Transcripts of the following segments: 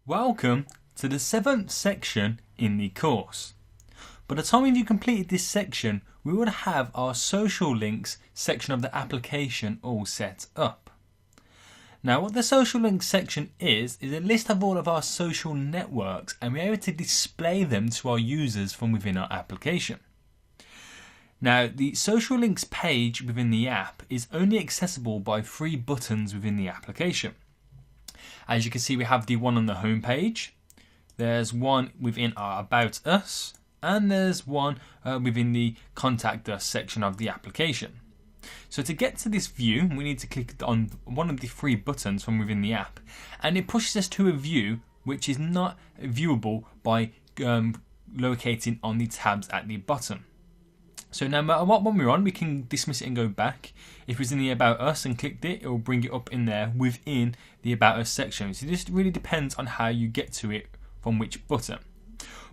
Welcome to the 7th section in the course. By the time you've completed this section, we would have our social links section of the application all set up. Now what the social links section is a list of all of our social networks, and we're able to display them to our users from within our application. Now the social links page within the app is only accessible by 3 buttons within the application. As you can see, we have the one on the home page, there's one within our About Us, and there's one within the Contact Us section of the application. So to get to this view, we need to click on one of the 3 buttons from within the app, and it pushes us to a view which is not viewable by locating on the tabs at the bottom. So no matter what one we're on, we can dismiss it and go back. If it's in the About Us and clicked it, it will bring it up in there within the About Us section. So this really depends on how you get to it from which button.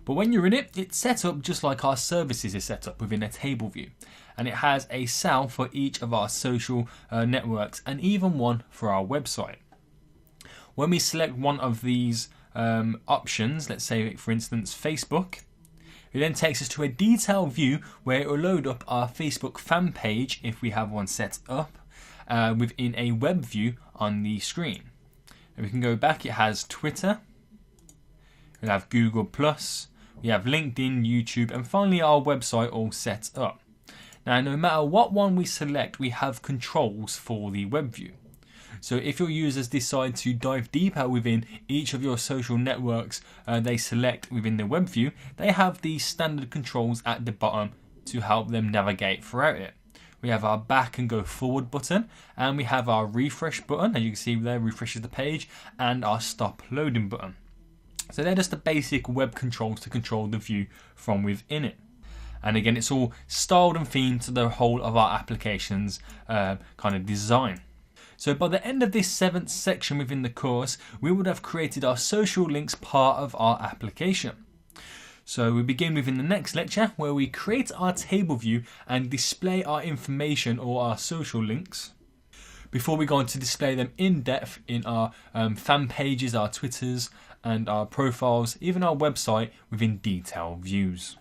But when you're in it, it's set up just like our services is set up within a table view. And it has a cell for each of our social networks and even one for our website. When we select one of these options, let's say for instance Facebook, it then takes us to a detailed view where it will load up our Facebook fan page if we have one set up within a web view on the screen. And we can go back, it has Twitter, we have Google+, we have LinkedIn, YouTube, and finally our website all set up. Now no matter what one we select, we have controls for the web view. So if your users decide to dive deeper within each of your social networks they select within the web view, they have the standard controls at the bottom to help them navigate throughout it. We have our back and go forward button, and we have our refresh button, as you can see there, refreshes the page, and our stop loading button. So they're just the basic web controls to control the view from within it. And again, it's all styled and themed to the whole of our application's kind of design. So by the end of this 7th section within the course, we would have created our social links part of our application. So we begin within the next lecture where we create our table view and display our information or our social links before we go on to display them in depth in our fan pages, our Twitters and our profiles, even our website within detailed views.